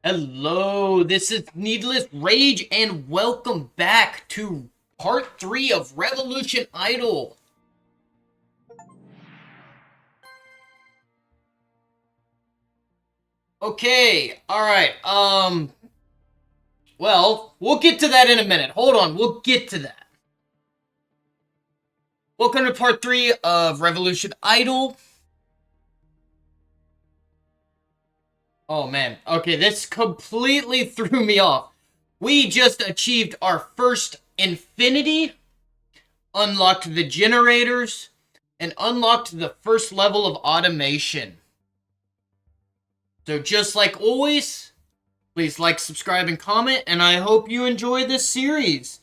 Hello, this is Needless Rage, and welcome back to part 3 of Revolution Idol. Okay, alright, well, we'll get to that in a minute. Hold on, we'll get to that. Welcome to part 3 of Revolution Idol. Oh man, okay, this completely threw me off. We just achieved our first Infinity, unlocked the generators, and unlocked the first level of automation. So just like always, please like, subscribe, and comment, and I hope you enjoy this series.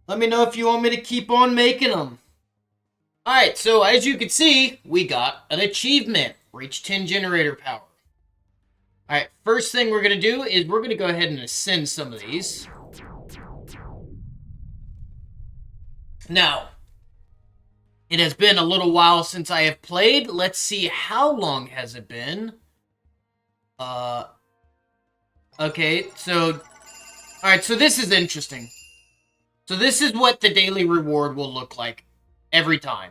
Let me know if you want me to keep on making them. Alright, so as you can see, we got an achievement. Reach 10 generator power. Alright, first thing we're going to do is we're going to go ahead and ascend some of these. Now, it has been a little while since I have played. Let's see, how long has it been? Okay, so... Alright, so this is interesting. So this is what the daily reward will look like every time.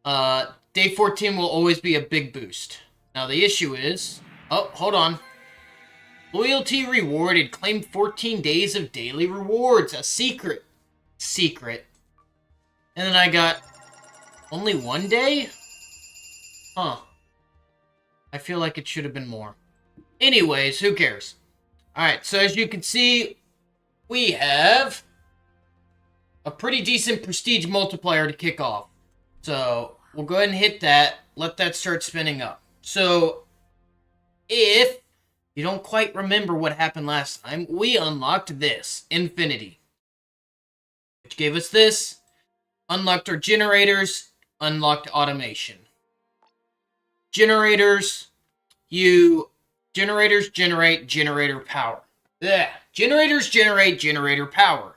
Day 14 will always be a big boost. Now the issue is... Oh, hold on. Loyalty rewarded. Claim 14 days of daily rewards. A secret. Secret. And then I got... Only one day? Huh. I feel like it should have been more. Anyways, who cares? Alright, so as you can see, we have a pretty decent prestige multiplier to kick off. So, we'll go ahead and hit that. Let that start spinning up. So, if you don't quite remember what happened last time, we unlocked this, Infinity. Which gave us this, unlocked our generators, unlocked automation. Generators generate generator power. Yeah, generators generate generator power.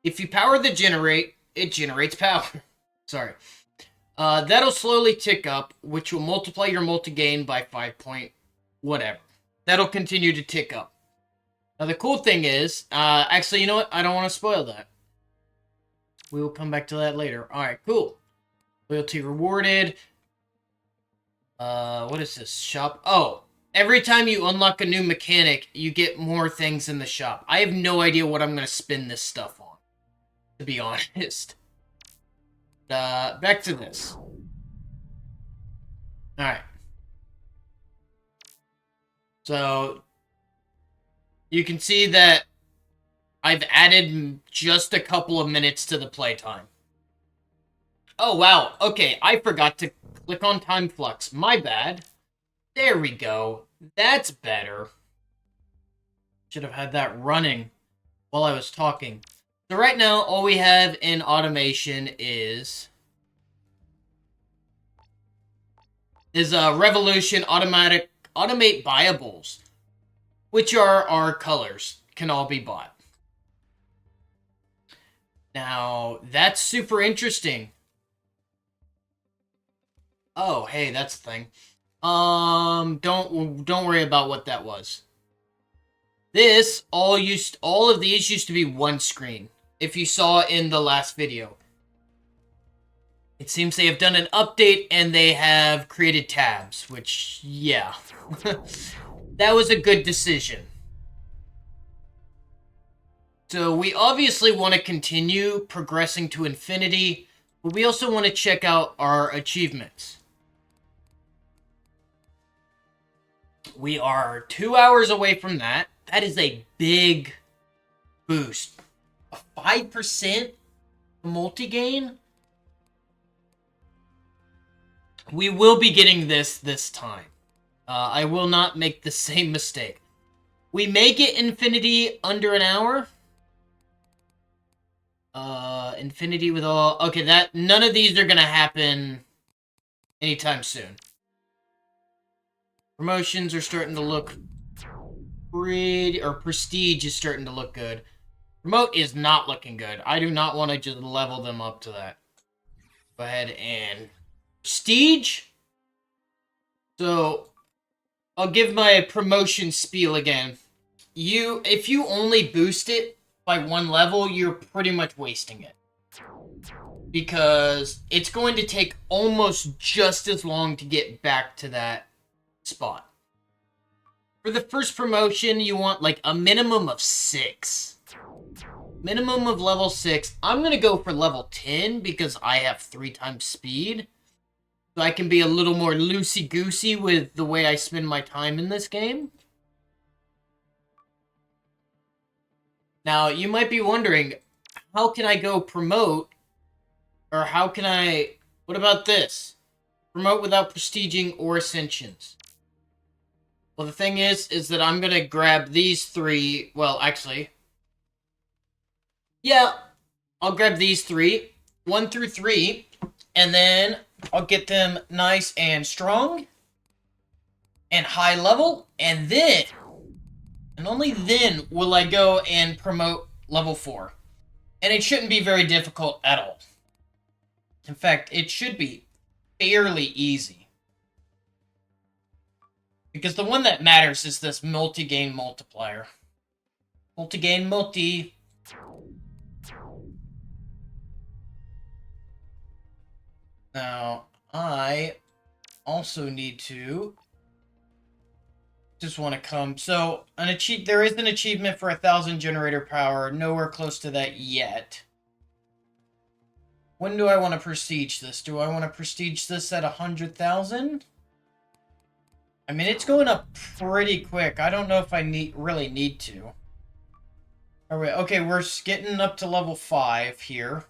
If you power the generate, it generates power. Sorry. That'll slowly tick up, which will multiply your multi-gain by 5 point whatever. That'll continue to tick up. Now, the cool thing is, actually, you know what? I don't want to spoil that. We will come back to that later. Alright, cool. Loyalty rewarded. What is this? Shop? Oh, every time you unlock a new mechanic, you get more things in the shop. I have no idea what I'm going to spin this stuff on, to be honest. Back to this. Alright. So, you can see that I've added just a couple of minutes to the playtime. Oh, wow. Okay, I forgot to click on Time Flux. My bad. There we go. That's better. Should have had that running while I was talking. So right now, all we have in automation is Revolution Automate Buyables, which are our colors, can all be bought. Now, that's super interesting. Oh, hey, that's the thing. Don't worry about what that was. This, all of these used to be one screen, if you saw in the last video. It seems they have done an update and they have created tabs, which, yeah. That was a good decision. So we obviously want to continue progressing to infinity, but we also want to check out our achievements. We are 2 hours away from that. That is a big boost. A 5% multi-gain? We will be getting this time. I will not make the same mistake. We may get infinity under an hour. Infinity with all... Okay, none of these are gonna happen anytime soon. Promotions are starting to look pretty... Or prestige is starting to look good. Remote is not looking good. I do not want to just level them up to that. Go ahead and... Prestige? So... I'll give my promotion spiel again. If you only boost it by 1 level, you're pretty much wasting it. Because it's going to take almost just as long to get back to that spot. For the first promotion, you want like a minimum of 6. Minimum of level 6. I'm going to go for level 10 because I have 3 times speed. So I can be a little more loosey-goosey with the way I spend my time in this game. Now, you might be wondering, how can I go promote? Or how can I... What about this? Promote without prestiging or ascensions. Well, the thing is that I'm going to grab these 3... Well, actually... Yeah, I'll grab these 3. 1 through 3. And then I'll get them nice and strong. And high level. And then... And only then will I go and promote level 4. And it shouldn't be very difficult at all. In fact, it should be fairly easy. Because the one that matters is this multi-gain multiplier. Multi-gain multi. Now, I also need to just want to come. So, there is an achievement for 1,000 generator power. Nowhere close to that yet. When do I want to prestige this? Do I want to prestige this at 100,000? I mean, it's going up pretty quick. I don't know if I really need to. Alright, okay, we're getting up to level 5 here.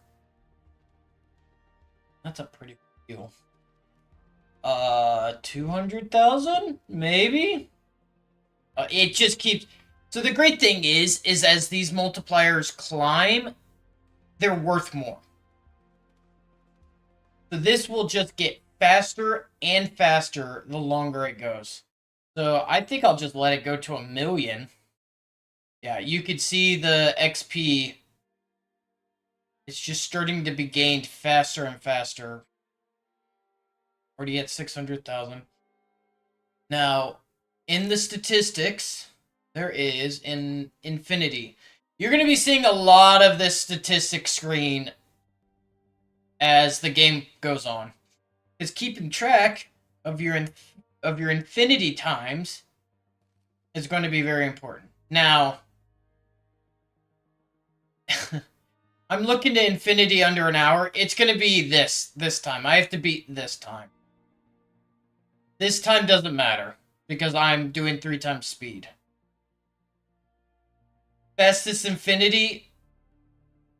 That's a pretty big deal. 200,000? Maybe? It just keeps... So the great thing is as these multipliers climb, they're worth more. So this will just get faster and faster the longer it goes. So I think I'll just let it go to 1 million. Yeah, you could see the XP. It's just starting to be gained faster and faster. Already at 600,000. Now, in the statistics, there is an infinity. You're going to be seeing a lot of this statistic screen as the game goes on. Because keeping track of your infinity times is going to be very important. Now, I'm looking to infinity under an hour. It's going to be this time. I have to beat this time. This time doesn't matter because I'm doing 3 times speed. Fastest infinity,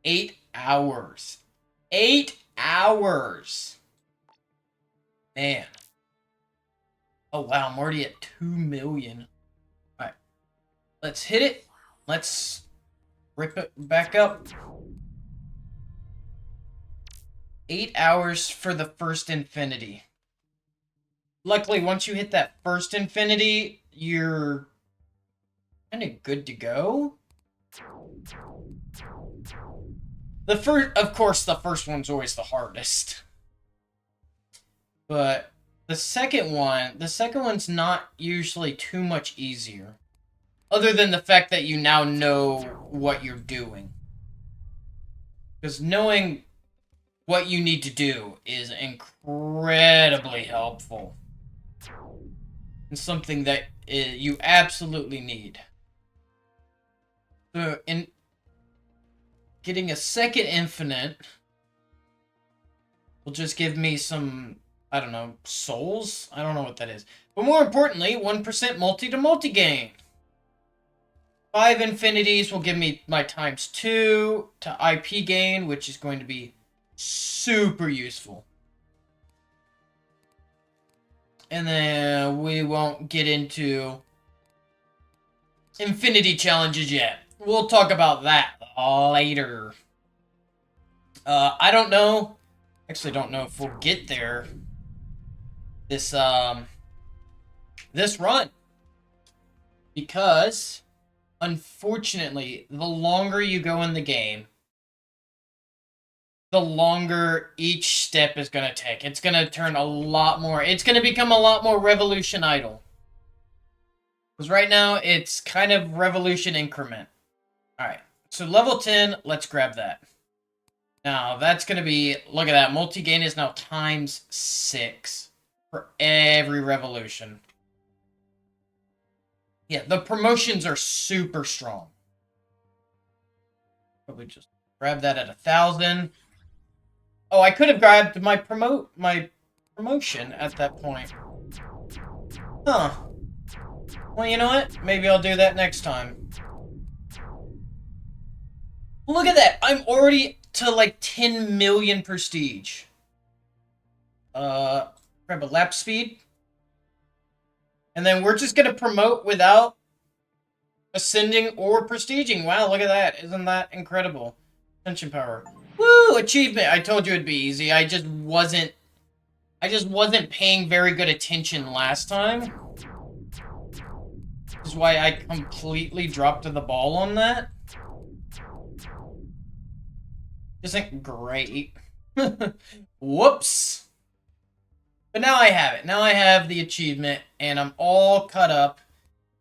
8 hours. 8 hours. Man. Oh, wow. I'm already at 2 million. All right. Let's hit it. Let's rip it back up. 8 hours for the first infinity. Luckily, once you hit that first infinity, you're kind of good to go. Of course, the first one's always the hardest. But the second one's not usually too much easier. Other than the fact that you now know what you're doing. Because knowing what you need to do is incredibly helpful. And something that you absolutely need. So, in getting a second infinite will just give me some, I don't know, souls? I don't know what that is. But more importantly, 1% multi-to-multi gain. 5 infinities will give me my times 2 to IP gain, which is going to be super useful. And then we won't get into infinity challenges yet. We'll talk about that later. I don't know. Actually, don't know if we'll get there this run. Because, unfortunately, the longer you go in the game, the longer each step is going to take. It's going to turn a lot more... It's going to become a lot more Revolution Idol. Because right now, it's kind of revolution increment. Alright, so level 10, let's grab that. Now, that's going to be, look at that, multi-gain is now times 6 for every revolution. Yeah, the promotions are super strong. Probably just grab that at 1,000. Oh, I could have grabbed my promotion at that point. Huh. Well, you know what? Maybe I'll do that next time. Look at that! I'm already to like 10 million prestige. Grab a lap speed. And then we're just gonna promote without ascending or prestiging. Wow, look at that. Isn't that incredible? Ascension power. Woo! Achievement! I told you it'd be easy. I just wasn't paying very good attention last time. This is why I completely dropped the ball on that. Isn't great. Whoops. But now I have it. Now I have the achievement, and I'm all cut up.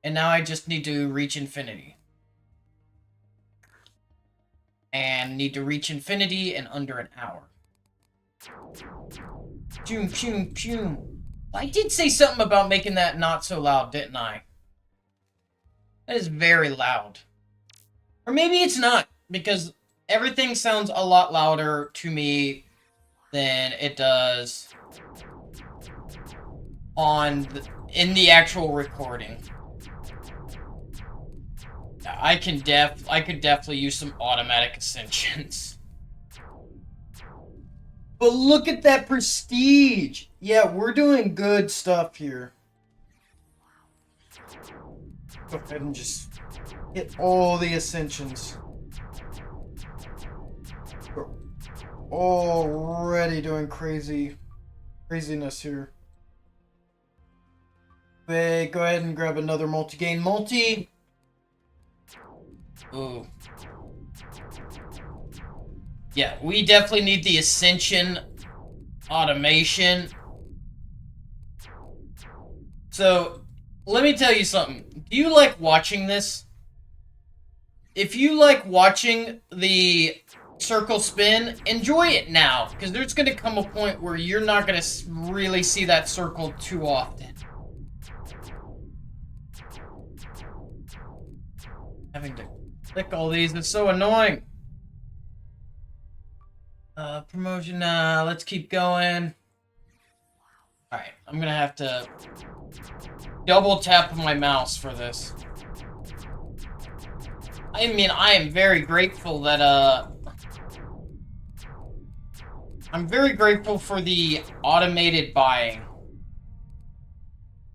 And now I just need to reach infinity. And need to reach infinity in under an hour. Pum, pum, pum. I did say something about making that not so loud, didn't I? That is very loud. Or maybe it's not, because everything sounds a lot louder to me than it does in the actual recording. I could definitely use some automatic ascensions. But look at that prestige! Yeah, we're doing good stuff here. Go ahead and just hit all the ascensions. We're already doing craziness here. Hey, go ahead and grab another multi-gain multi. Ooh. Yeah, we definitely need the ascension automation. So, let me tell you something. Do you like watching this? If you like watching the circle spin, enjoy it now. Because there's going to come a point where you're not going to really see that circle too often. Having to click all these is so annoying. Promotion, let's keep going. Alright, I'm gonna have to double tap my mouse for this. I mean, I am very grateful that, I'm very grateful for the automated buying. In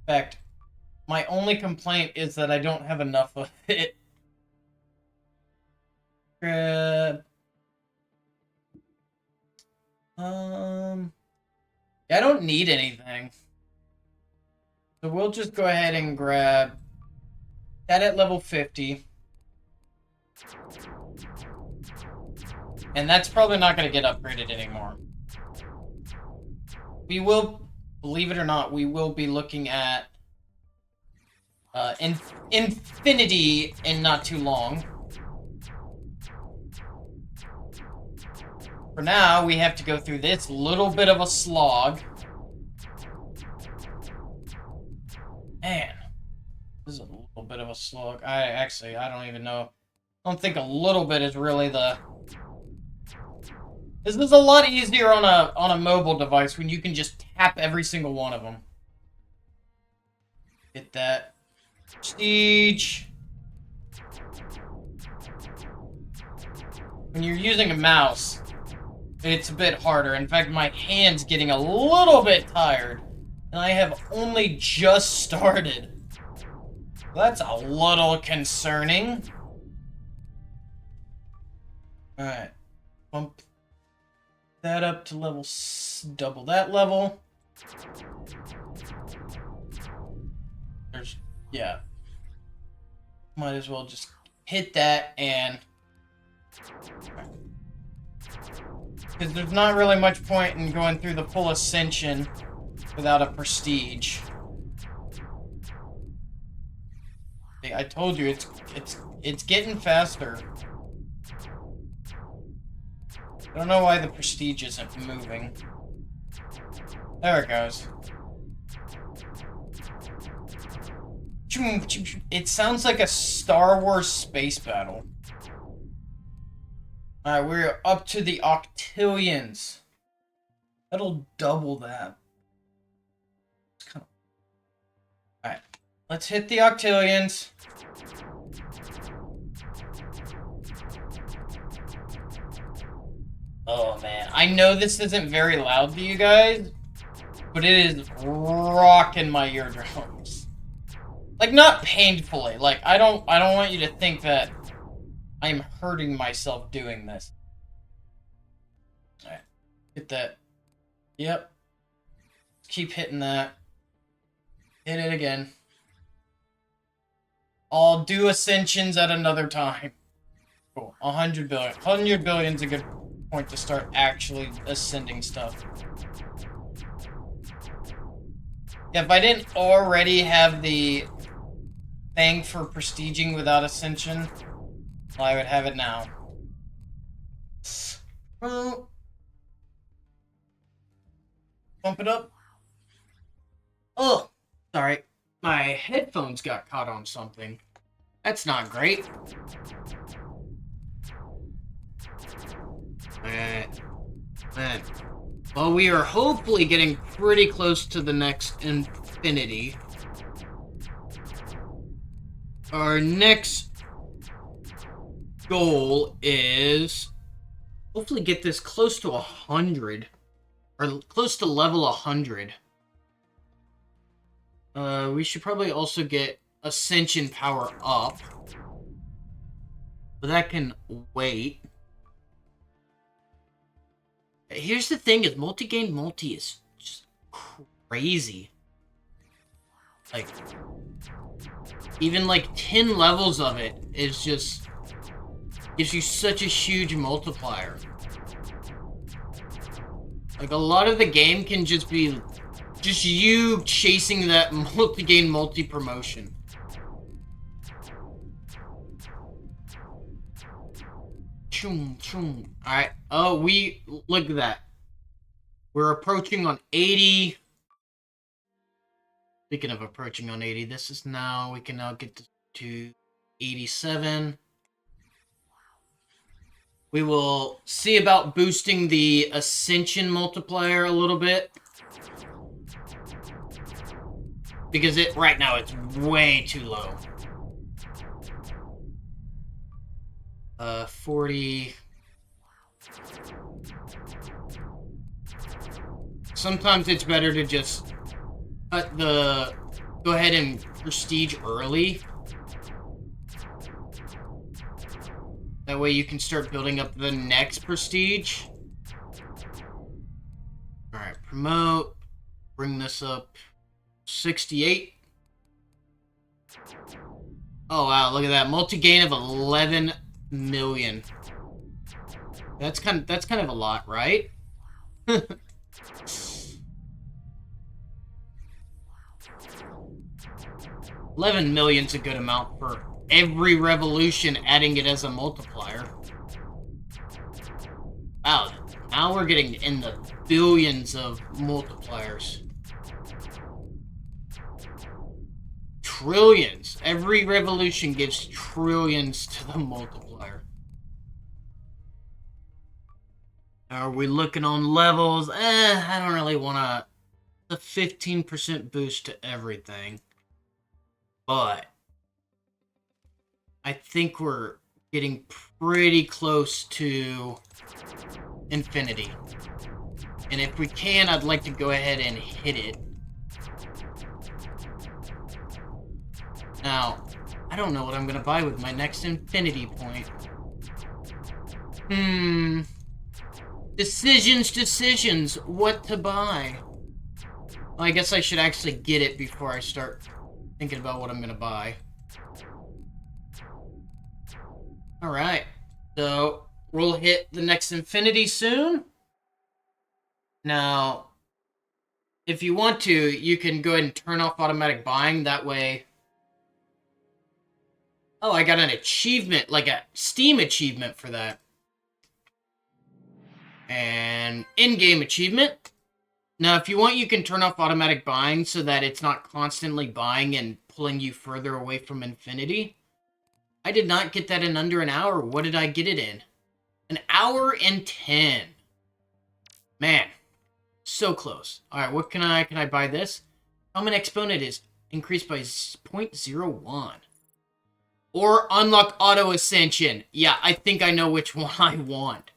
fact, my only complaint is that I don't have enough of it. Grab. Yeah, I don't need anything. So we'll just go ahead and grab that at level 50. And that's probably not going to get upgraded anymore. We will, believe it or not, we will be looking at infinity in not too long. For now, we have to go through this little bit of a slog. Man, this is a little bit of a slog. I don't even know. I don't think a little bit is really the... This is a lot easier on a mobile device when you can just tap every single one of them. Hit that. Prestige. When you're using a mouse, it's a bit harder. In fact, my hand's getting a little bit tired. And I have only just started. That's a little concerning. Alright. Bump that up to level... double that level. Yeah. Might as well just hit that and... Because there's not really much point in going through the full ascension without a prestige. I told you, it's getting faster. I don't know why the prestige isn't moving. There it goes. It sounds like a Star Wars space battle. Alright, we're up to the octillions. That'll double that. Alright, let's hit the octillions. Oh man, I know this isn't very loud to you guys, but it is rocking my eardrums. Like, not painfully. Like, I don't want you to think that I'm hurting myself doing this. Alright, hit that. Yep. Keep hitting that. Hit it again. I'll do ascensions at another time. Cool. 100 billion. 100 billion's a good point to start actually ascending stuff. Yeah, if I didn't already have the thing for prestiging without ascension, well, I would have it now. Bump it up. Oh, sorry. My headphones got caught on something. That's not great. Man. Well, we are hopefully getting pretty close to the next infinity. Our next goal is hopefully get this close to 100. Or close to level 100. We should probably also get Ascension power up. But that can wait. Here's the thing, is multi-game multi is just crazy. Like, even like 10 levels of it is just gives you such a huge multiplier. Like, a lot of the game can just be just you chasing that multi-game multi-promotion. Alright. Oh, look at that. We're approaching on 80. Speaking of approaching on 80, we can now get to 87. We will see about boosting the Ascension multiplier a little bit. Because right now it's way too low. 40. Sometimes it's better to just go ahead and prestige early. That way you can start building up the next prestige. Alright, promote. Bring this up. 68. Oh wow, look at that. Multi-gain of 11 million. That's kind of a lot, right? 11 million's a good amount for every revolution, adding it as a multiplier. Wow, now we're getting in the billions of multipliers. Trillions. Every revolution gives trillions to the multiplier. Are we looking on levels? I don't really want a 15% boost to everything. But I think we're getting pretty close to infinity. And if we can, I'd like to go ahead and hit it. Now, I don't know what I'm going to buy with my next infinity point. Decisions. What to buy? Well, I guess I should actually get it before I start thinking about what I'm going to buy. Alright. So, we'll hit the next infinity soon. Now, if you want to, you can go ahead and turn off automatic buying. That way, Oh, I got an achievement, like a Steam achievement for that. And in-game achievement. Now, if you want, you can turn off automatic buying so that it's not constantly buying and pulling you further away from infinity. I did not get that in under an hour. What did I get it in? An hour and 10. Man, so close. All right, what can I buy this? Common exponent is increased by 0.01. Or unlock auto ascension. Yeah, I think I know which one I want.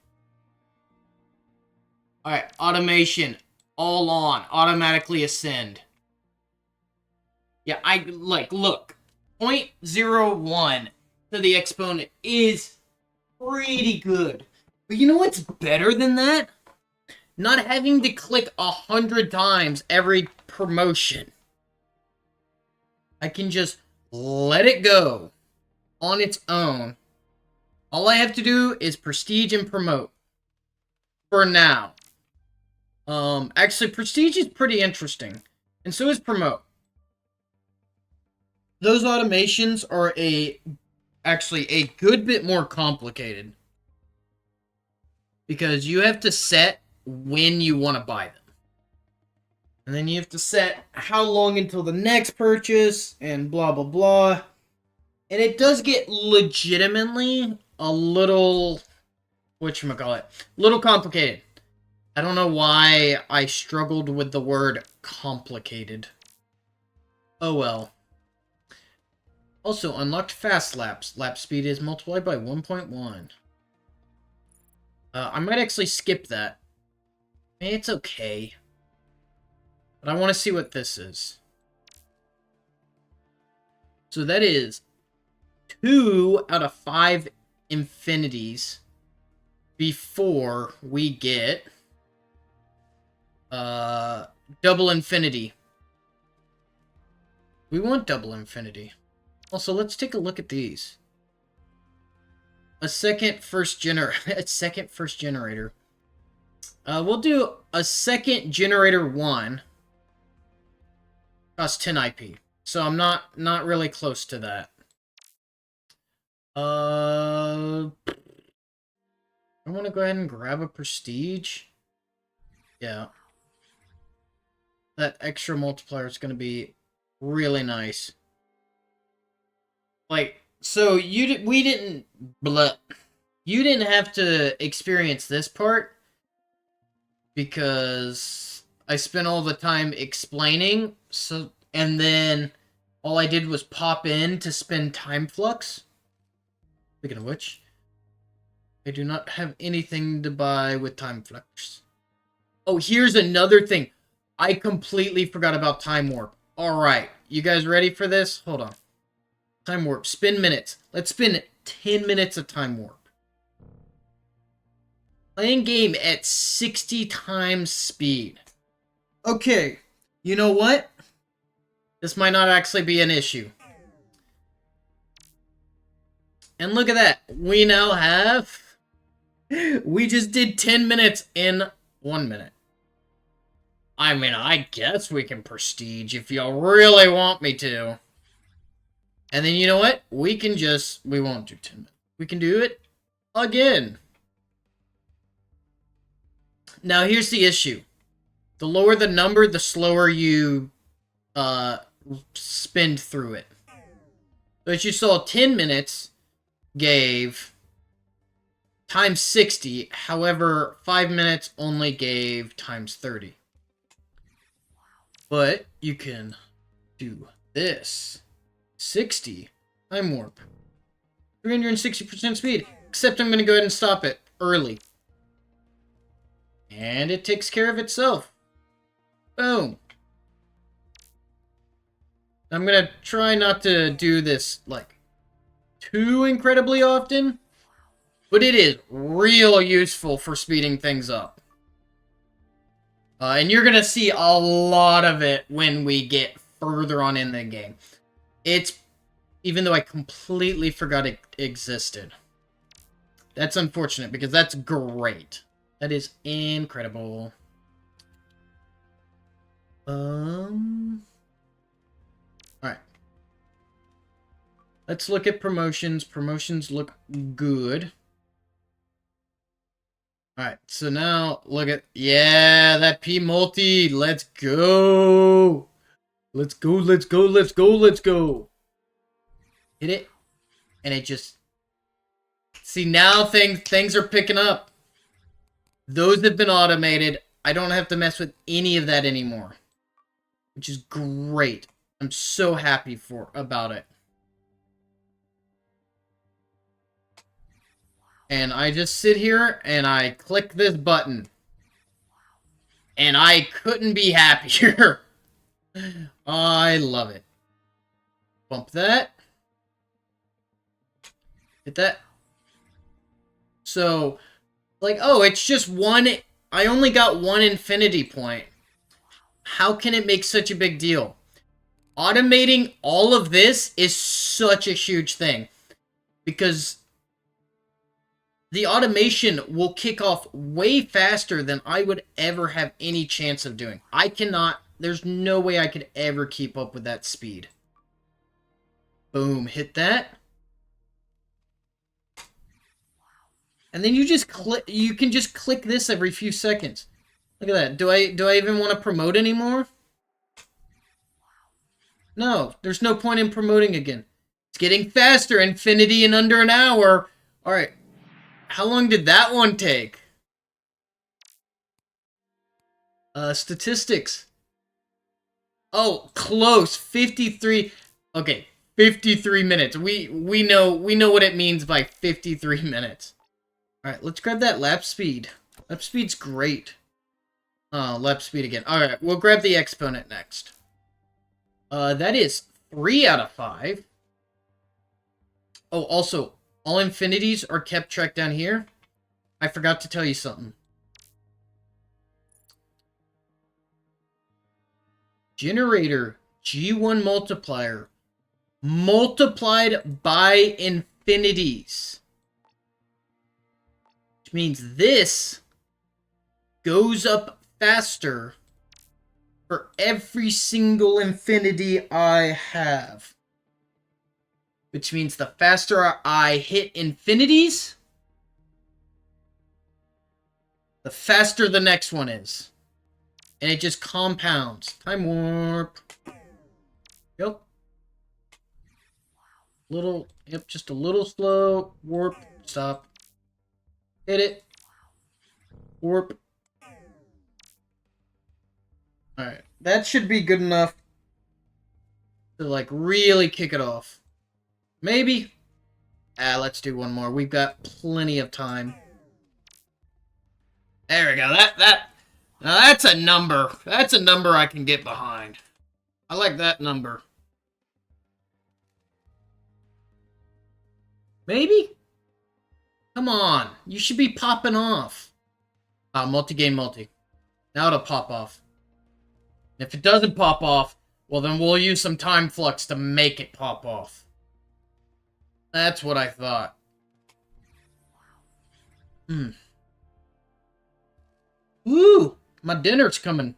All right, automation, all on, automatically ascend. Yeah, look, 0.01 to the exponent is pretty good. But you know what's better than that? Not having to click 100 times every promotion. I can just let it go on its own. All I have to do is prestige and promote. For now. Actually, prestige is pretty interesting. And so is promote. Those automations are actually a good bit more complicated. Because you have to set when you want to buy them. And then you have to set how long until the next purchase, and blah, blah, blah. And it does get legitimately a little, whatchamacallit, little complicated. I don't know why I struggled with the word complicated. Oh well. Also, unlocked fast laps. Lap speed is multiplied by 1.1. I might actually skip that. It's okay. But I want to see what this is. So that is 2 out of 5 infinities before we get double infinity. We want double infinity. Also, let's take a look at these. A second first generator. We'll do a second generator 1. Costs 10 IP. So I'm not really close to that. I want to go ahead and grab a prestige. Yeah. That extra multiplier is going to be really nice. Like, so you didn't have to experience this part because I spent all the time explaining, and then all I did was pop in to spend time flux. Speaking of which, I do not have anything to buy with time flux. Oh, here's another thing. I completely forgot about time warp. Alright, you guys ready for this? Hold on. Time warp. Spin minutes. Let's spin 10 minutes of time warp. Playing game at 60 times speed. Okay, you know what? This might not actually be an issue. And look at that. We now have... We just did 10 minutes in 1 minute. I mean, I guess we can prestige if y'all really want me to. And then you know what? We won't do 10 minutes. We can do it again. Now, here's the issue. The lower the number, the slower you spin through it. So as you saw, 10 minutes gave times 60. However, 5 minutes only gave times 30. But you can do this. 60 time warp. 360% speed. Except I'm going to go ahead and stop it early. And it takes care of itself. Boom. I'm going to try not to do this, like, too incredibly often. But it is real useful for speeding things up. And you're going to see a lot of it when we get further on in the game. Even though I completely forgot it existed. That's unfortunate, because that's great. That is incredible. Alright. Let's look at promotions. Promotions look good. Alright, so now look at... Yeah, that P-Multi. Let's go. Let's go, let's go, let's go, let's go. Hit it. And it just... See, now things are picking up. Those have been automated. I don't have to mess with any of that anymore. Which is great. I'm so happy about it. And I just sit here and I click this button. And I couldn't be happier. I love it. Bump that. Hit that. So, like, oh, it's just one... I only got one infinity point. How can it make such a big deal? Automating all of this is such a huge thing. Because the automation will kick off way faster than I would ever have any chance of doing. I cannot... There's no way I could ever keep up with that speed. Boom, hit that. And then you just click, you can just click this every few seconds. Look at that. Do I even want to promote anymore? No, there's no point in promoting again. It's getting faster, infinity in under an hour. All right. How long did that one take? Statistics. Oh, close. 53. Okay, 53 minutes. We know what it means by 53 minutes. All right, let's grab that lap speed. Lap speed's great. Oh, lap speed again. All right, we'll grab the exponent next. That is 3 out of 5. Oh, also, all infinities are kept track down here. I forgot to tell you something. Generator G1 multiplier multiplied by infinities. Which means this goes up faster for every single infinity I have. Which means the faster I hit infinities, the faster the next one is. And it just compounds. Time warp. Yep. Yep, just a little slow. Warp. Stop. Hit it. Warp. Alright. That should be good enough to, like, really kick it off. Maybe. Let's do one more. We've got plenty of time. There we go. Now that's a number. That's a number I can get behind. I like that number. Maybe? Come on. You should be popping off. Multi-game multi. Now it'll pop off. If it doesn't pop off, well then we'll use some time flux to make it pop off. That's what I thought. Woo! My dinner's coming.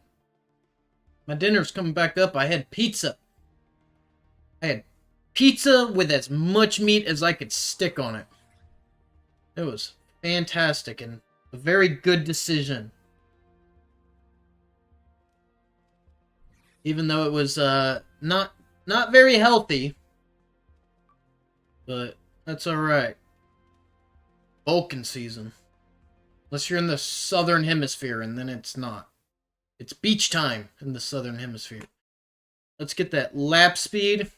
My dinner's coming back up. I had pizza. I had pizza with as much meat as I could stick on it. It was fantastic and a very good decision. Even though it was not very healthy. But that's alright. Vulcan season. Unless you're in the southern hemisphere, and then it's not. It's beach time in the southern hemisphere. Let's get that lap speed.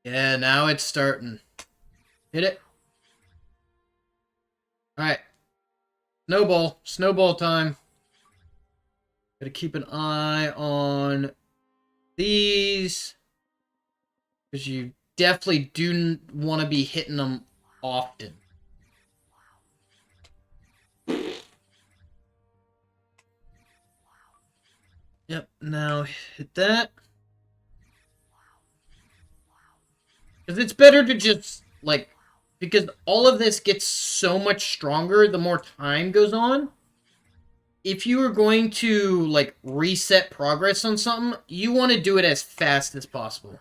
Yeah, now it's starting. Hit it. Alright. Snowball. Snowball time. Gotta keep an eye on these. Because you definitely do want to be hitting them often. Yep, now hit that. Because it's better to just, like, because all of this gets so much stronger the more time goes on. If you are going to, like, reset progress on something, you want to do it as fast as possible.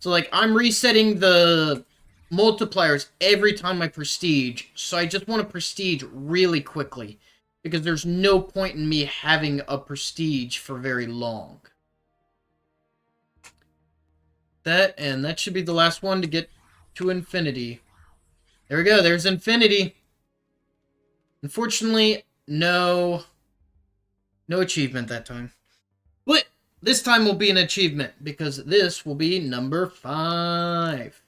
So, like, I'm resetting the multipliers every time I prestige, so I just want to prestige really quickly, because there's no point in me having a prestige for very long. And that should be the last one to get to infinity. There we go, there's infinity. Unfortunately, no achievement that time. But this time will be an achievement, because this will be number 5.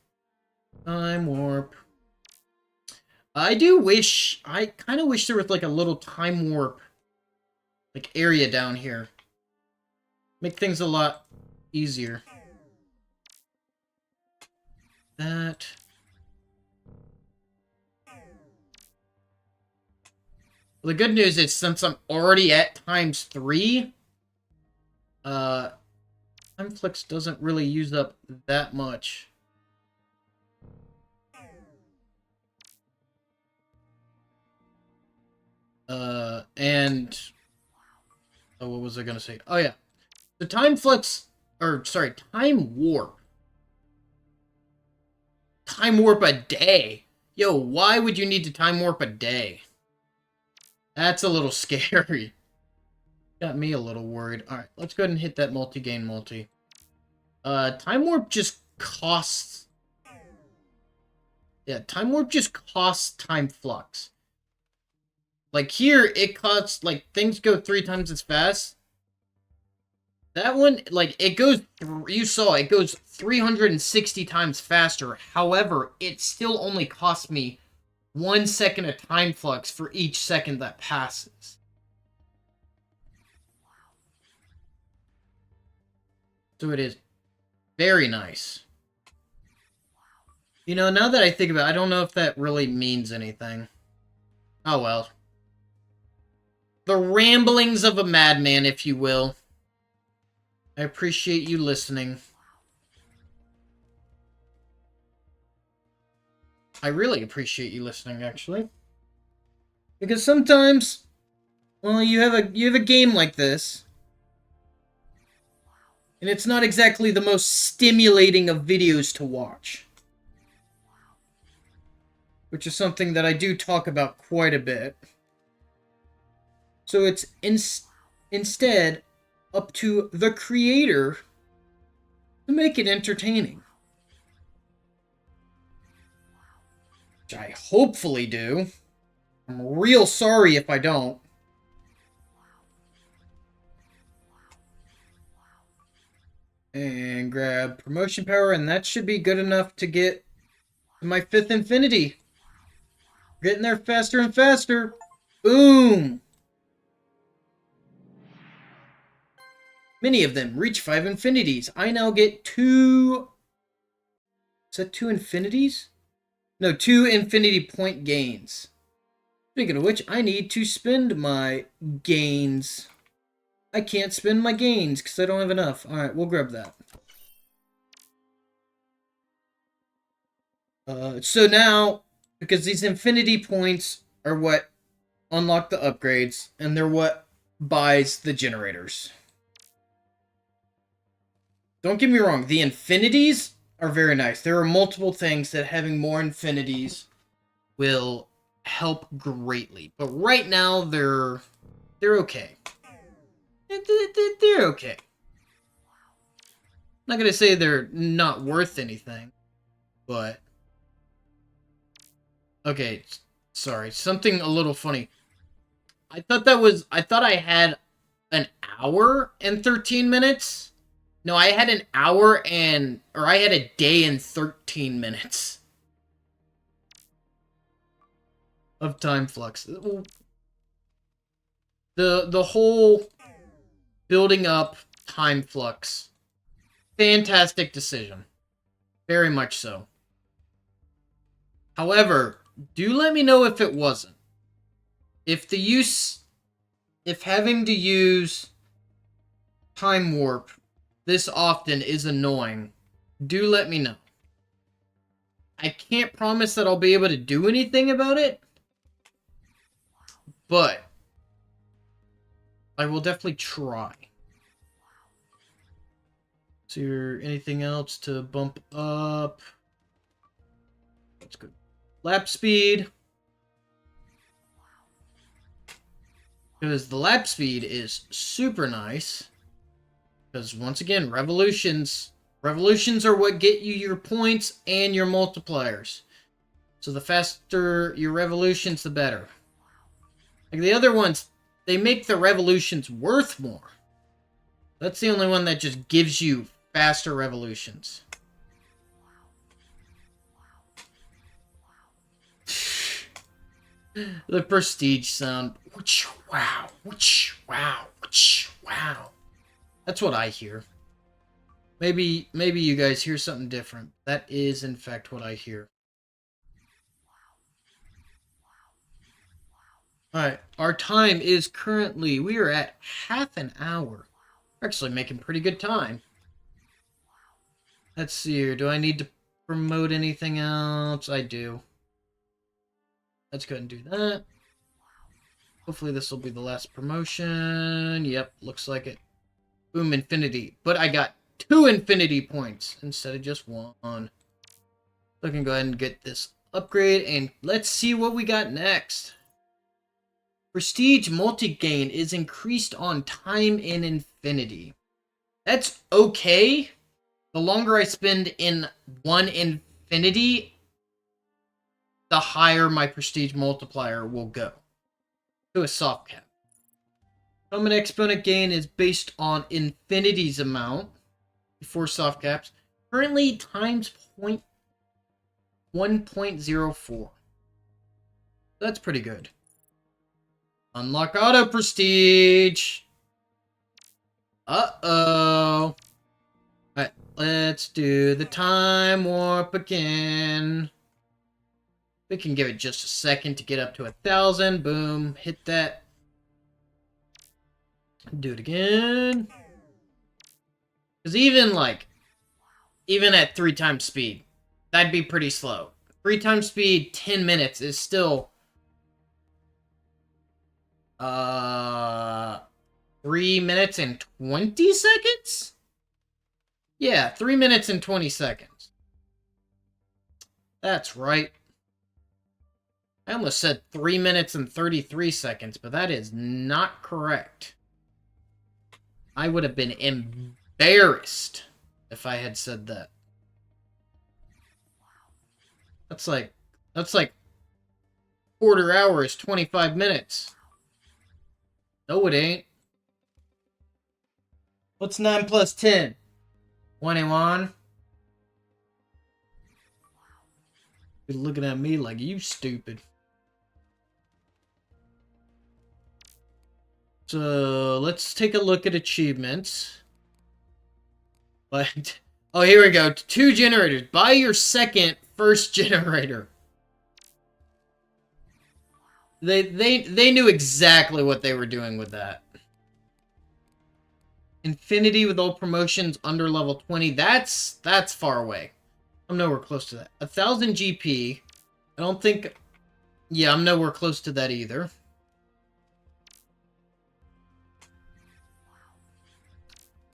Time warp. I kind of wish there was like a little time warp like area down here. Make things a lot easier. That. Well, the good news is, since I'm already at ×3, Timeflux doesn't really use up that much. And... oh, what was I gonna say? Oh, yeah. The Time Warp. Time Warp a day? Yo, why would you need to Time Warp a day? That's a little scary. Got me a little worried. Alright, let's go ahead and hit that multi-gain multi. Time Warp just costs... yeah, Time Warp just costs Time Flux. Like, here, it costs, like, things go 3 times as fast. That one, like, it goes... you saw, it goes 360 times faster. However, it still only costs me 1 second of Time Flux for each second that passes. So it is very nice. You know, now that I think about it, I don't know if that really means anything. Oh well. The ramblings of a madman, if you will. I appreciate you listening. I really appreciate you listening, actually. Because sometimes, well, you have a game like this, and it's not exactly the most stimulating of videos to watch. Which is something that I do talk about quite a bit. So it's instead up to the creator to make it entertaining. Which I hopefully do. I'm real sorry if I don't. And grab promotion power, and that should be good enough to get to my 5th infinity. Getting there faster and faster. Boom! Many of them reach 5 infinities. I now get 2... is that 2 infinities? No, 2 infinity point gains. Speaking of which, I need to spend my gains. I can't spend my gains because I don't have enough. Alright, we'll grab that. So now, because these infinity points are what unlock the upgrades, and they're what buys the generators. Don't get me wrong, the infinities are very nice. There are multiple things that having more infinities will help greatly. But right now, they're okay. They're okay. I'm not going to say they're not worth anything, but... okay, sorry. Something a little funny. I thought I had an hour and 13 minutes. No, I had an hour or I had a day and 13 minutes of Time Flux. The whole building up Time Flux. Fantastic decision. Very much so. However, do let me know if it wasn't. If having to use Time Warp this often is annoying, do let me know. I can't promise that I'll be able to do anything about it, but I will definitely try. Is there anything else to bump up? Let's go. Lap speed. Because the lap speed is super nice. Because once again, revolutions are what get you your points and your multipliers. So the faster your revolutions, the better. Like the other ones, they make the revolutions worth more. That's the only one that just gives you faster revolutions. The prestige sound. Wow. Wow. Wow. That's what I hear. Maybe you guys hear something different. That is, in fact, what I hear. Alright, our time is currently, we are at half an hour. We're actually making pretty good time. Let's see here. Do I need to promote anything else? I do. Let's go ahead and do that. Hopefully this will be the last promotion. Yep, looks like it. Boom, infinity. But I got 2 infinity points instead of just 1. So I can go ahead and get this upgrade, and let's see what we got next. Prestige multi-gain is increased on time in infinity. That's okay. The longer I spend in one infinity, the higher my prestige multiplier will go. To a soft cap. Common exponent gain is based on infinity's amount before soft caps. Currently times 1.04. That's pretty good. Unlock auto prestige. Uh-oh. Alright, let's do the time warp again. We can give it just a second to get up to 1,000. Boom. Hit that. Do it again. Because even at 3 times speed, that'd be pretty slow. 3 times speed, 10 minutes is still 3 minutes and 20 seconds? Yeah, 3 minutes and 20 seconds. That's right. I almost said 3 minutes and 33 seconds, but that is not correct. I would have been embarrassed if I had said that. That's like quarter hour is 25 minutes. No, it ain't. What's 9 plus 10? 21. You're looking at me like you stupid. So let's take a look at achievements. But oh, here we go. 2 generators. Buy your first generator. They knew exactly what they were doing with that. Infinity with all promotions under level 20. That's far away. I'm nowhere close to that. 1,000 GP. I don't think... Yeah, I'm nowhere close to that either.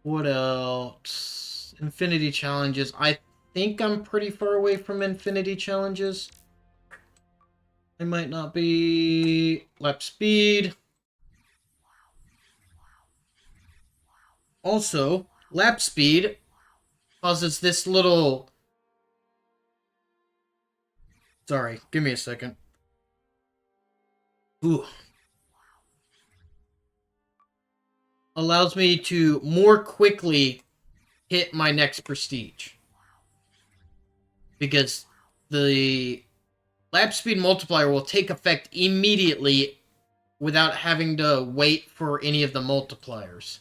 What else? Infinity challenges. I think I'm pretty far away from infinity challenges. I might not be. Lap speed. Also, lap speed causes this little... Sorry, give me a second. Ooh. Allows me to more quickly hit my next prestige. Because the lap speed multiplier will take effect immediately without having to wait for any of the multipliers.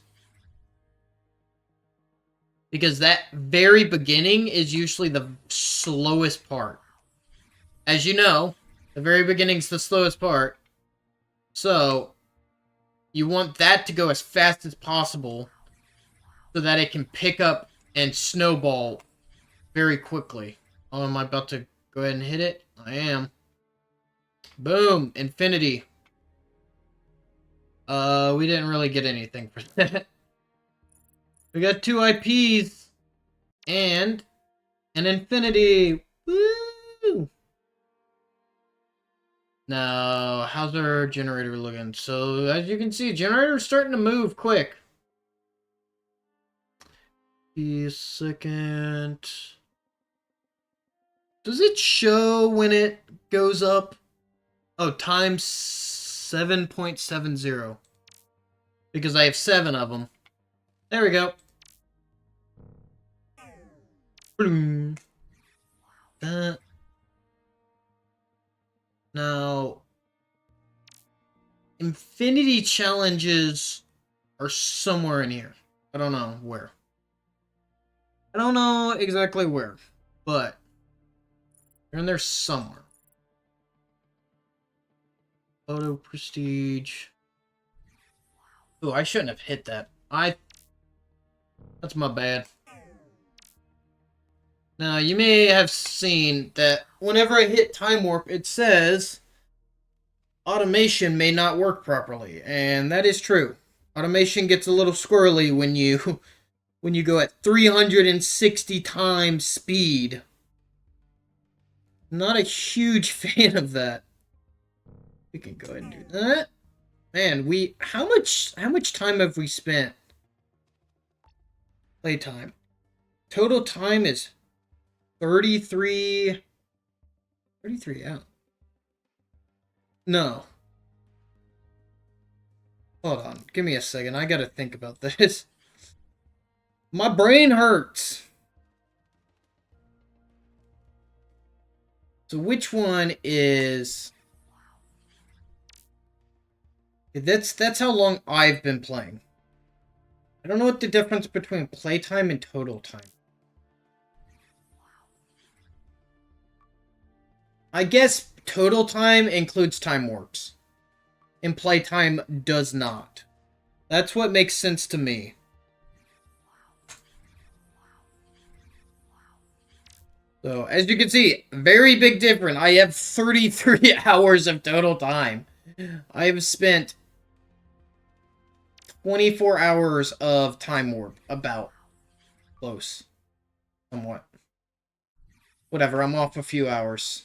Because that very beginning is usually the slowest part. As you know, the very beginning's the slowest part. So, you want that to go as fast as possible so that it can pick up and snowball very quickly. Oh, am I about to go ahead and hit it? I am. Boom! Infinity. We didn't really get anything for that. We got 2 IPs. And an infinity. Woo! Now, how's our generator looking? So, as you can see, generator's starting to move quick. Be a second. Does it show when it goes up? Oh, times 7.70. Because I have 7 of them. There we go. That. Now, infinity challenges are somewhere in here. I don't know where. I don't know exactly where, but they're in there somewhere. Auto prestige. Oh, I shouldn't have hit that. That's my bad. Now, you may have seen that whenever I hit time warp, it says automation may not work properly, and that is true. Automation gets a little squirrely when you go at 360 times speed. Not a huge fan of that. We can go ahead and do that. Man, how much time have we spent? Playtime. Total time is 33 out. No. Hold on. Give me a second. I gotta think about this. My brain hurts. So which one is... That's how long I've been playing. I don't know what the difference between playtime and total time. I guess total time includes time warps. And playtime does not. That's what makes sense to me. So, as you can see, very big difference. I have 33 hours of total time. I have spent 24 hours of time warp. About. Close. Somewhat. Whatever, I'm off a few hours.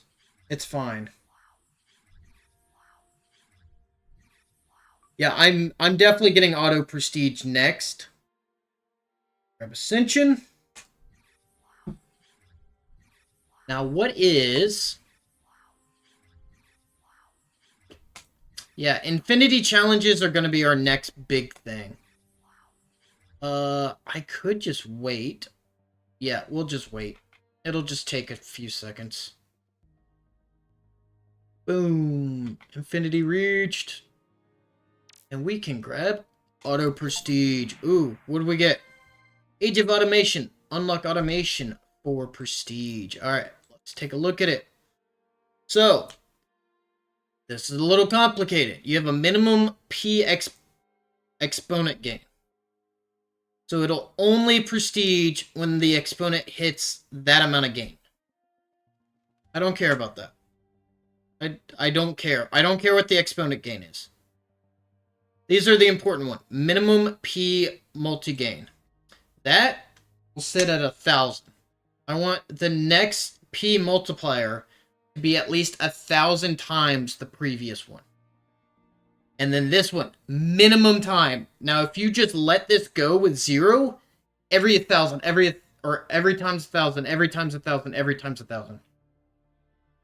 It's fine. Yeah, I'm definitely getting auto prestige next. Grab Ascension. Now, what is... Yeah, infinity challenges are going to be our next big thing. I could just wait. Yeah, we'll just wait. It'll just take a few seconds. Boom. Infinity reached. And we can grab auto prestige. Ooh, what do we get? Age of Automation. Unlock automation for prestige. Alright, let's take a look at it. So, this is a little complicated. You have a minimum P exponent gain. So it'll only prestige when the exponent hits that amount of gain. I don't care about that. I don't care. I don't care what the exponent gain is. These are the important ones. Minimum P multi-gain. That will sit at 1,000. I want the next P multiplier to be at least 1,000 times the previous one. And then this one, minimum time. Now, if you just let this go with 0, every 1,000, every times 1,000, every times 1,000, every times 1,000.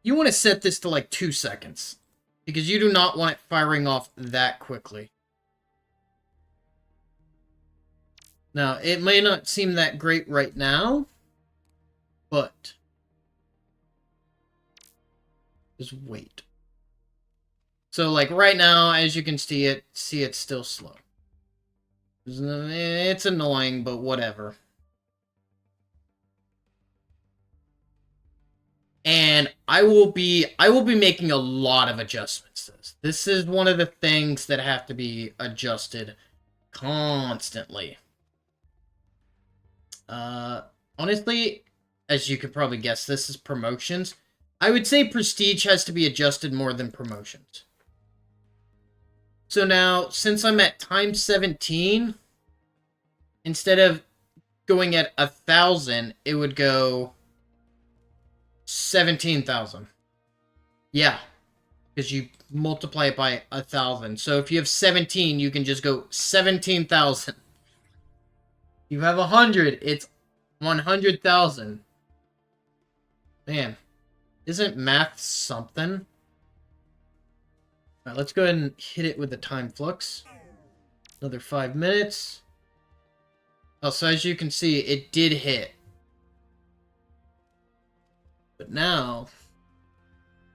You want to set this to like 2 seconds. Because you do not want it firing off that quickly. Now, it may not seem that great right now, but just wait. So, like, right now, as you can see, it's still slow. It's annoying, but whatever. And I will be making a lot of adjustments to this. This is one of the things that have to be adjusted constantly. Honestly, as you could probably guess, this is promotions. I would say prestige has to be adjusted more than promotions. So now, since I'm at time 17, instead of going at 1,000, it would go 17,000. Yeah, because you multiply it by 1,000. So if you have 17, you can just go 17,000. You have 100, it's 100,000. Man, isn't math something? Alright, let's go ahead and hit it with the time flux. Another 5 minutes. Oh, so as you can see, it did hit. But now,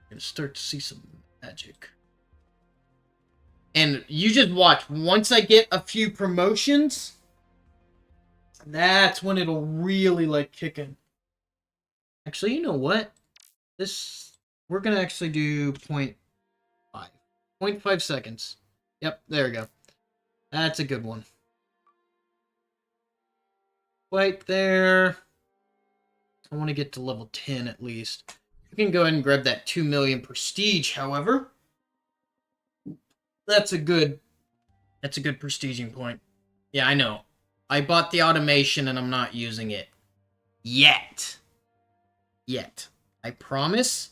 we're going to start to see some magic. And you just watch. Once I get a few promotions, that's when it'll really, like, kick in. Actually, you know what? We're going to actually do 0.5. 0.5 seconds. Yep, there we go. That's a good one. Right there. I want to get to level 10 at least. We can go ahead and grab that 2 million prestige, however. That's a good prestiging point. Yeah, I know. I bought the automation and I'm not using it. Yet. I promise.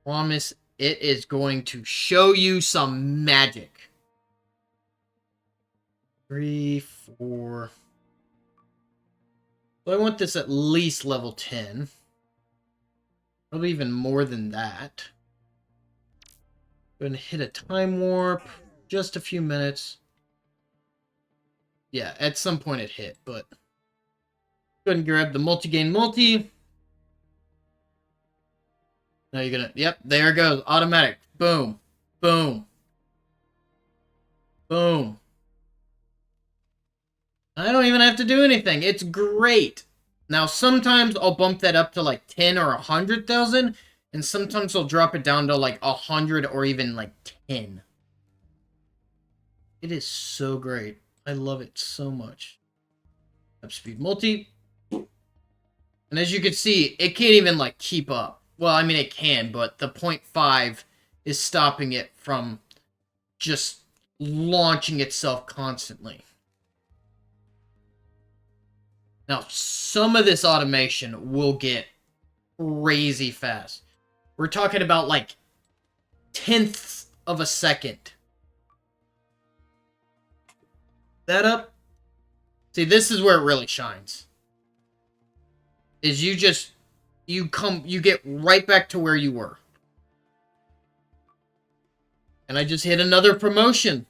Promise it is going to show you some magic. 3, 4. So I want this at least level 10. Probably even more than that. Going to hit a time warp. Just a few minutes. Yeah, at some point it hit, but... Go ahead and grab the multi-gain multi. Now you're gonna... Yep, there it goes. Automatic. Boom. Boom. Boom. I don't even have to do anything. It's great. Now, sometimes I'll bump that up to like 10 or 100,000, and sometimes I'll drop it down to like 100 or even like 10. It is so great. I love it so much. Up speed multi. And as you can see, it can't even like keep up. Well, I mean it can, but the 0.5 is stopping it from just launching itself constantly. Now, some of this automation will get crazy fast. We're talking about like tenths of a second. That up. See, this is where it really shines. Is you get right back to where you were. And I just hit another promotion.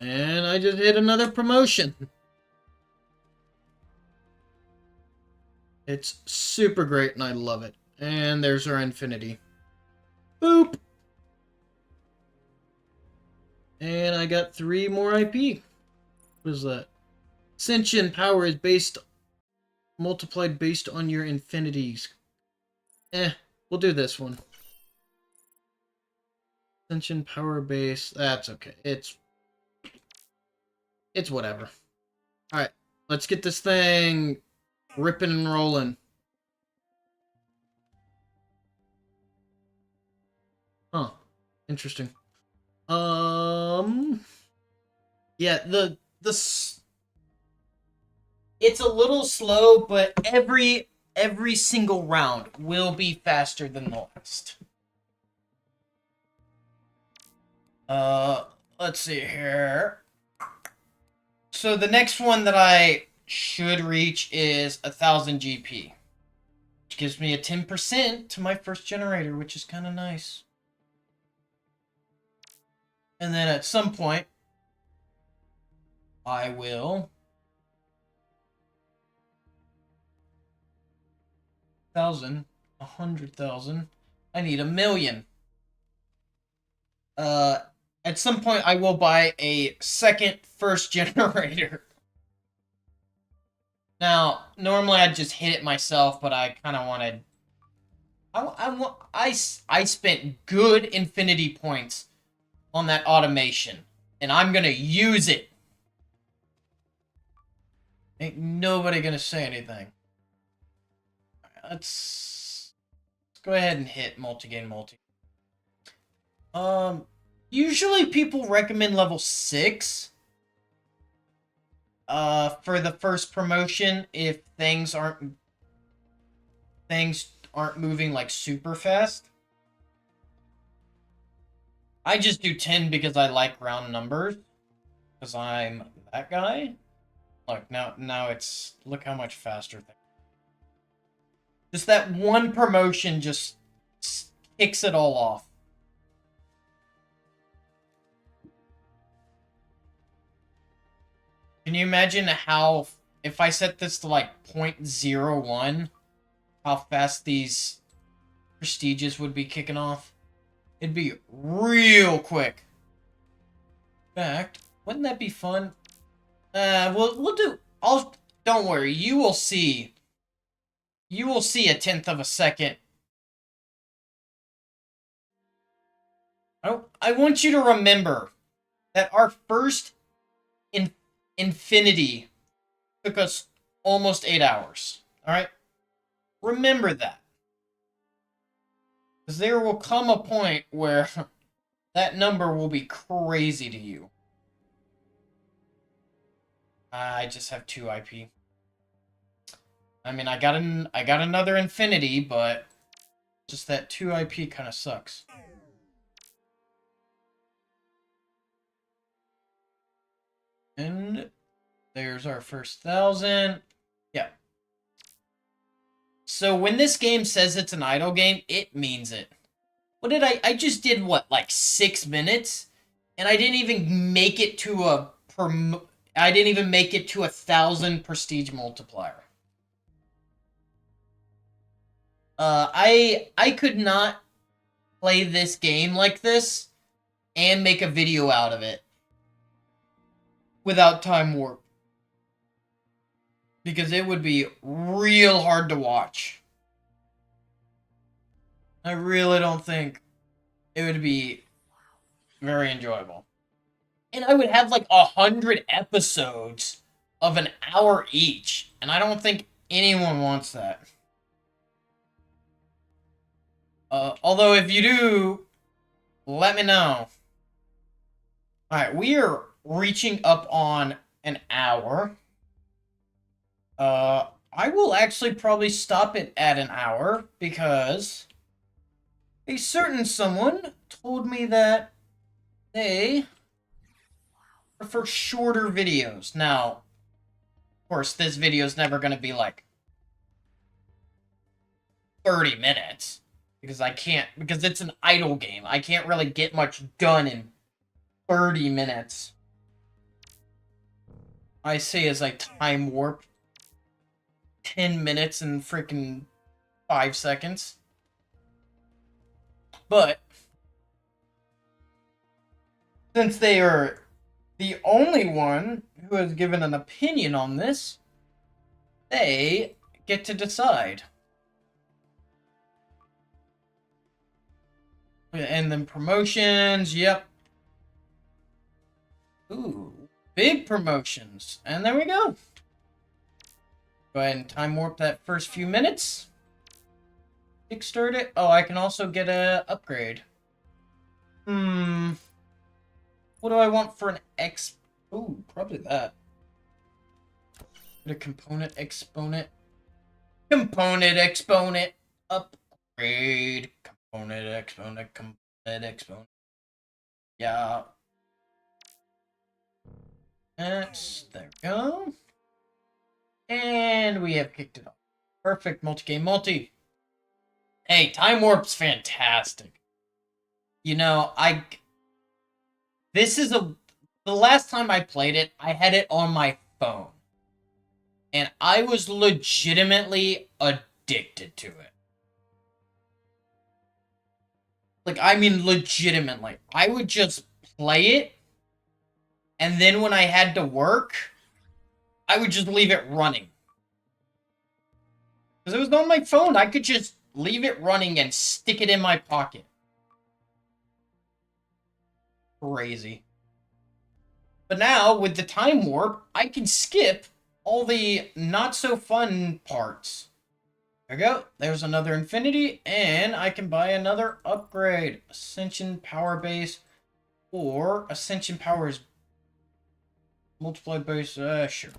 And I just hit another promotion. It's super great and I love it. And there's our infinity. Boop. And I got 3 more IP. What is that? Ascension power is multiplied based on your infinities. We'll do this one. Ascension power base. That's okay. It's whatever. Alright, let's get this thing ripping and rolling. Huh. Interesting. Yeah, it's a little slow, but every single round will be faster than the last. Let's see here. So the next one that I should reach is 1,000 GP. Which gives me a 10% to my first generator, which is kind of nice. And then at some point, I will... 1,000, 100,000. I need 1,000,000. At some point, I will buy a second first generator. Now, normally I'd just hit it myself, but I kind of wanted... I spent good infinity points on that automation, and I'm gonna use it. Ain't nobody gonna say anything. Let's go ahead and hit multi-gain multi. Usually people recommend level 6 for the first promotion if things aren't moving like super fast. I just do 10 because I like round numbers. Because I'm that guy. Look, now it's... Look how much faster things... Just that one promotion just kicks it all off. Can you imagine how... If I set this to like 0.01, how fast these prestiges would be kicking off? It'd be real quick. In fact, wouldn't that be fun? We'll do... Don't worry, you will see. You will see a 1/10 of a second. I want you to remember that our first Infinity took us almost 8 hours. Alright? Remember that. Because there will come a point where that number will be crazy to you. I just have 2 IP. I mean, I got another Infinity, but just that 2 IP kind of sucks. And there's our first 1,000. Yeah. So when this game says it's an idle game, it means it. What did I just did what, like 6 minutes? And I didn't even make it to I didn't even make it to 1,000 prestige multiplier. I could not play this game like this and make a video out of it without time warp. Because it would be real hard to watch. I really don't think it would be very enjoyable. And I would have like 100 episodes of an hour each. And I don't think anyone wants that. Although if you do, let me know. Alright, we are reaching up on an hour. I will actually probably stop it at an hour because a certain someone told me that they prefer shorter videos. Now, of course, this video is never going to be like 30 minutes because because it's an idle game. I can't really get much done in 30 minutes. I say as I time warp 10 minutes and freaking 5 seconds. But since they are the only one who has given an opinion on this, they get to decide. And then promotions, yep. Ooh, big promotions. And there we go. Go ahead and time warp that first few minutes. Kickstart it. Oh, I can also get a upgrade. What do I want for an X? Ooh, probably that. Get a component exponent. Component exponent. Upgrade. Component exponent. Component exponent. Yeah. That's, there we go. And we have kicked it off. Perfect multi-game multi. Hey, Time Warp's fantastic. You know, the last time I played it, I had it on my phone. And I was legitimately addicted to it. Like, I mean legitimately. I would just play it, and then when I had to work, I would just leave it running. Because it was on my phone, I could just leave it running and stick it in my pocket. Crazy. But now, with the time warp, I can skip all the not-so-fun parts. There we go. There's another Infinity, and I can buy another upgrade. Ascension Power Base. Or Ascension Power is multiplied by... sure.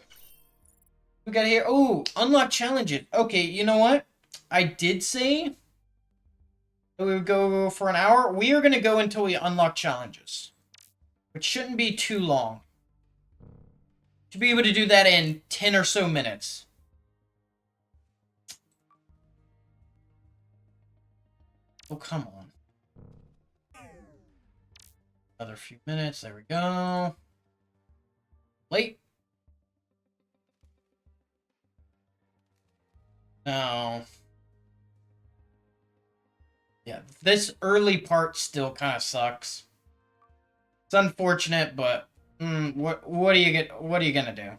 We got here... Oh, unlock challenges. Okay, you know what? I did say that we would go for an hour. We are going to go until we unlock challenges. Which shouldn't be too long. To be able to do that in 10 or so minutes. Oh, come on. Another few minutes. There we go. Late. No. Yeah, this early part still kind of sucks. It's unfortunate, but what are you gonna do?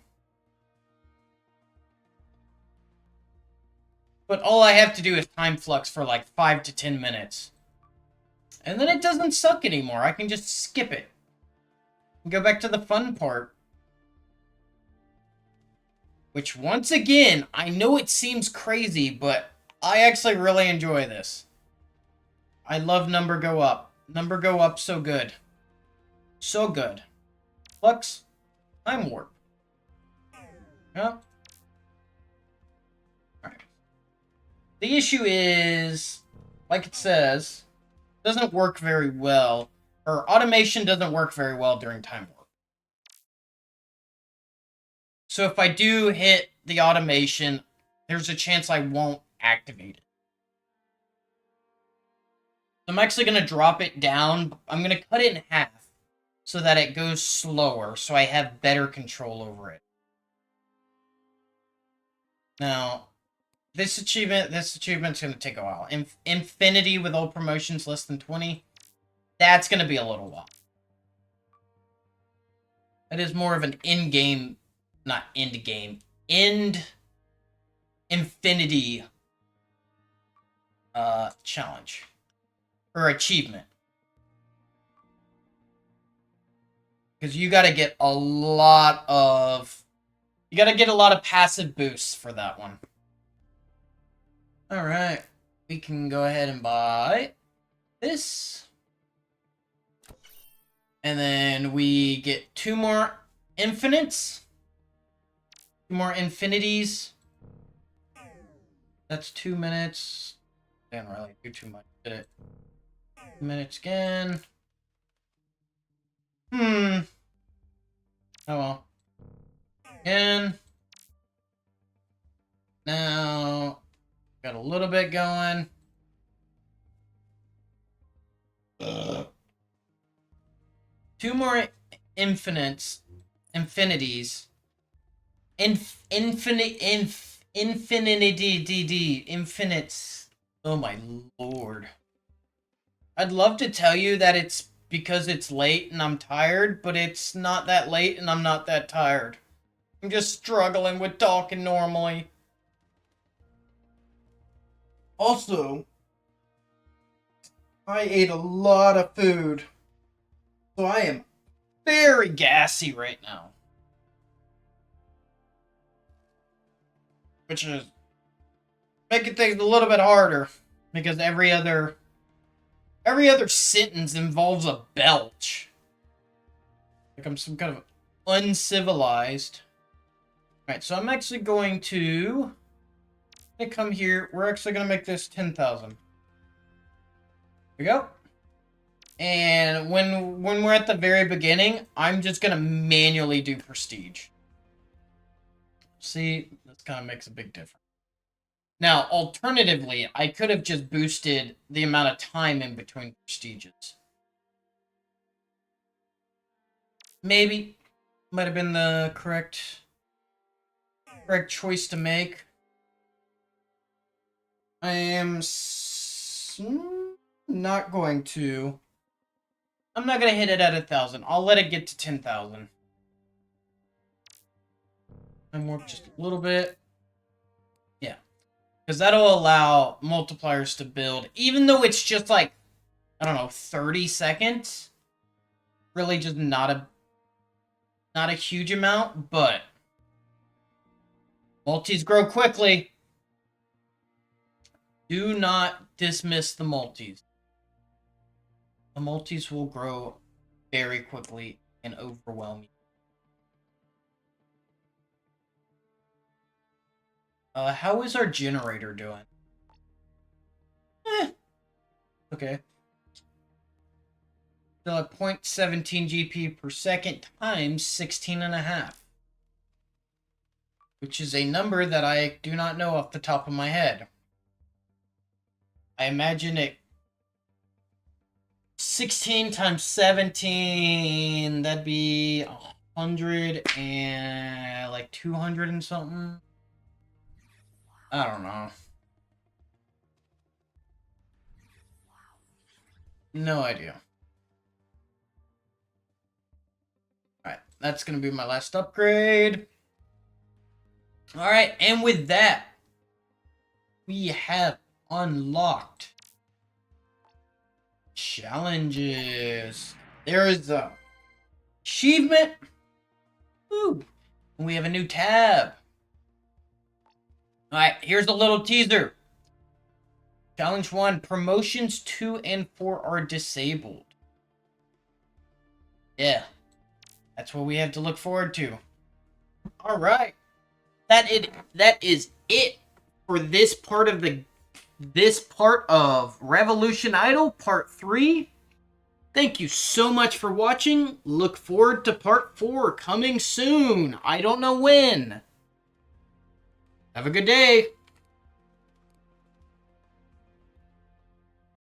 But all I have to do is time flux for like 5 to 10 minutes. And then it doesn't suck anymore. I can just skip it. And go back to the fun part. Which, once again, I know it seems crazy, but I actually really enjoy this. I love Number Go Up. Number Go Up, so good. So good. Flux, Time Warp. Yeah. Alright. The issue is, like it says, doesn't work very well. Or automation doesn't work very well during Time Warp. So if I do hit the automation, there's a chance I won't activate it. I'm actually going to drop it down. I'm going to cut it in half so that it goes slower, so I have better control over it. Now, this achievement's going to take a while. Infinity with all promotions less than 20, that's going to be a little while. That is more of an in-game, not end-game, infinity challenge. Or achievement. Because you gotta get a lot of... You gotta get a lot of passive boosts for that one. Alright. We can go ahead and buy this. And then we get 2 more infinites. 2 more infinities. That's 2 minutes. Didn't really do too much, did it? 2 minutes again. Oh well. Again. Now, got a little bit going. 2 more infinities. Infinities. Infinites. Oh my lord. I'd love to tell you that it's because it's late and I'm tired, but it's not that late and I'm not that tired. I'm just struggling with talking normally. Also, I ate a lot of food, so I am very gassy right now. Which is making things a little bit harder, because every other sentence involves a belch. Like I'm some kind of uncivilized. Alright, so I'm actually going to come here. We're actually going to make this 10,000. Here we go. And when we're at the very beginning, I'm just going to manually do prestige. See, this kind of makes a big difference. Now, alternatively, I could have just boosted the amount of time in between prestiges. Maybe. Might have been the correct choice to make. I am not going to. I'm not going to hit it at 1,000. I'll let it get to 10,000. And warp just a little bit. Yeah. Because that'll allow multipliers to build. Even though it's just like, I don't know, 30 seconds. Really just not a huge amount, but multis grow quickly. Do not dismiss the multis. The multis will grow very quickly and overwhelm you. How is our generator doing? Okay. Still at 0.17 GP per second times 16.5. Which is a number that I do not know off the top of my head. I imagine it 16 times 17, that'd be 100 and like 200 and something. I don't know. No idea. Alright, that's going to be my last upgrade. Alright, and with that, we have unlocked challenges. There is a achievement. Ooh. And we have a new tab. Alright, here's a little teaser. Challenge 1, promotions 2 and 4 are disabled. Yeah. That's what we have to look forward to. Alright. That is it for this part of Revolution Idol Part 3. Thank you so much for watching. Look forward to Part 4 coming soon. I don't know when. Have a good day.